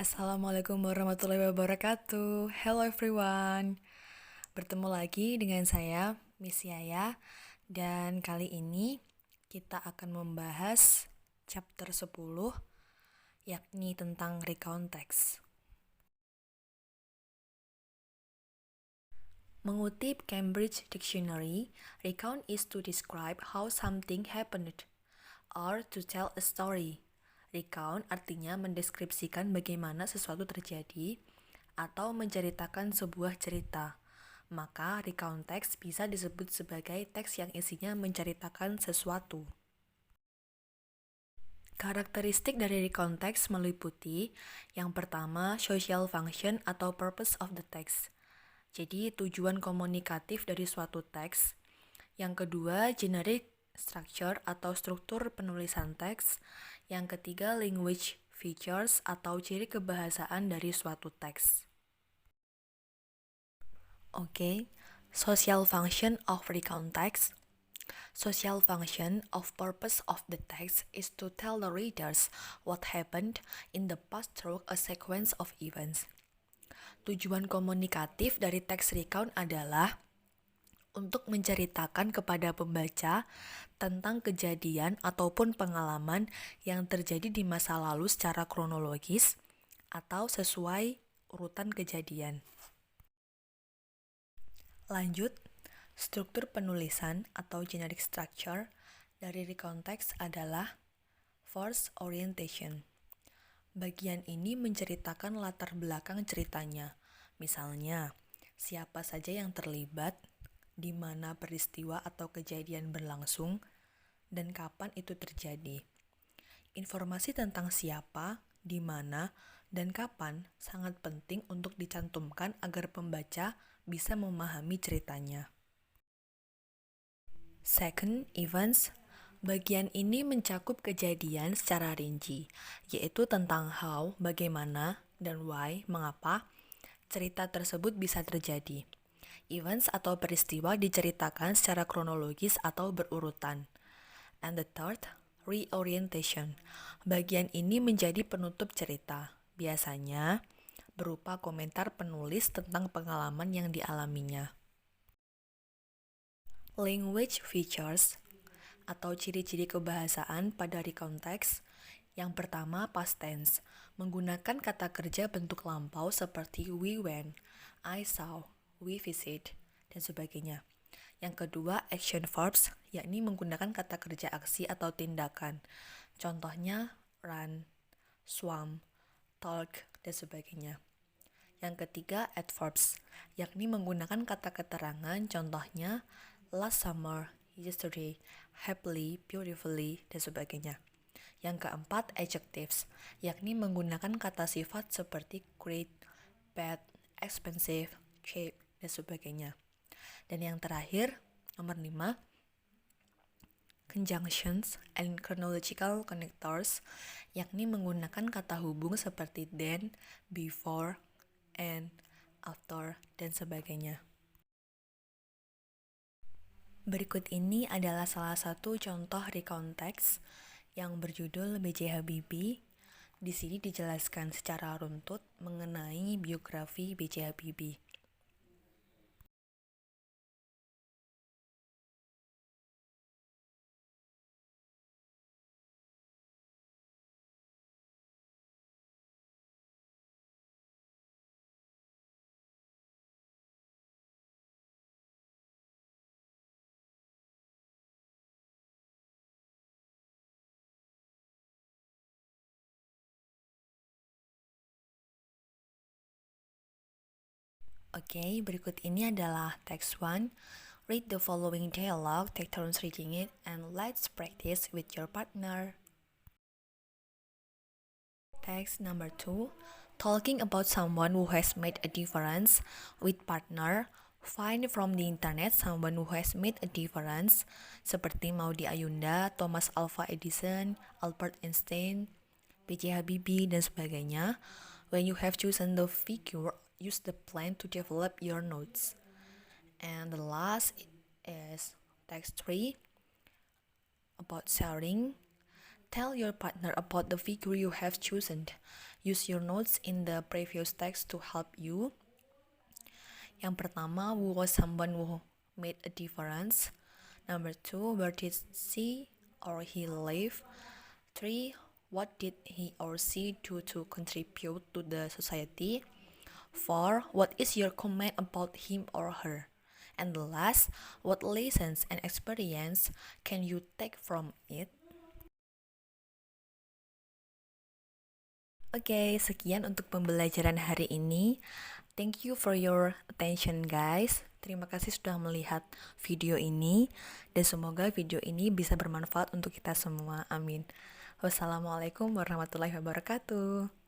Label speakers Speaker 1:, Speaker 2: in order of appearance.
Speaker 1: Assalamualaikum warahmatullahi wabarakatuh. Hello everyone. Bertemu lagi dengan saya, Miss Yaya, dan kali ini kita akan membahas chapter 10, yakni tentang recount text. Mengutip Cambridge Dictionary, recount is to describe how something happened or to tell a story. Recount artinya mendeskripsikan bagaimana sesuatu terjadi atau menceritakan sebuah cerita. Maka recount text bisa disebut sebagai teks yang isinya menceritakan sesuatu. Karakteristik dari recount text meliputi yang pertama, social function atau purpose of the text. Jadi tujuan komunikatif dari suatu teks. Yang kedua, generic structure atau struktur penulisan teks. Yang ketiga, language features atau ciri kebahasaan dari suatu teks. Oke, social function of recount text. Social function of purpose of the text is to tell the readers what happened in the past through a sequence of events. Tujuan komunikatif dari teks recount adalah untuk menceritakan kepada pembaca tentang kejadian ataupun pengalaman yang terjadi di masa lalu secara kronologis atau sesuai urutan kejadian. Lanjut, struktur penulisan atau generic structure dari recount text adalah first orientation. Bagian ini menceritakan latar belakang ceritanya. Misalnya, siapa saja yang terlibat, di mana peristiwa atau kejadian berlangsung, dan kapan itu terjadi. Informasi tentang siapa, di mana, dan kapan sangat penting untuk dicantumkan agar pembaca bisa memahami ceritanya. Second, events. Bagian ini mencakup kejadian secara rinci, yaitu tentang how, bagaimana, dan why, mengapa, cerita tersebut bisa terjadi. Events atau peristiwa diceritakan secara kronologis atau berurutan. And the third, reorientation. Bagian ini menjadi penutup cerita, biasanya berupa komentar penulis tentang pengalaman yang dialaminya. Language features atau ciri-ciri kebahasaan pada recount text. Yang pertama, past tense, menggunakan kata kerja bentuk lampau seperti we went, I saw, we visit, dan sebagainya. Yang kedua, action verbs, yakni menggunakan kata kerja aksi atau tindakan. Contohnya, run, swam, talk, dan sebagainya. Yang ketiga, adverbs, yakni menggunakan kata keterangan, contohnya last summer, yesterday, happily, beautifully, dan sebagainya. Yang keempat, adjectives, yakni menggunakan kata sifat seperti great, bad, expensive, cheap, dan sebagainya. Dan yang terakhir, nomor 5, conjunctions and chronological connectors, yakni menggunakan kata hubung seperti then, before, and, after, dan sebagainya. Berikut ini adalah salah satu contoh recount text yang berjudul B.J. Habibie. Di sini dijelaskan secara runtut mengenai biografi B.J. Habibie. Oke, berikut ini adalah text 1. Read the following dialogue, take turns reading it, and let's practice with your partner. Text number 2. Talking about someone who has made a difference with partner. Find from the internet someone who has made a difference, seperti Maudy Ayunda, Thomas Alva Edison, Albert Einstein, B.J. Habibie, dan sebagainya. When you have chosen the figure, use the plan to develop your notes. And the last is text 3, about sharing. Tell your partner about the figure you have chosen. Use your notes in the previous text to help you. Yang pertama, who was someone who made a difference. Number 2, where did she or he live? 3, what did he or she do to contribute to the society? 4, what is your comment about him or her? And the last, what lessons and experience can you take from it? Oke, sekian untuk pembelajaran hari ini. Thank you for your attention guys. Terima kasih sudah melihat video ini dan semoga video ini bisa bermanfaat untuk kita semua. Amin. Wassalamualaikum warahmatullahi wabarakatuh.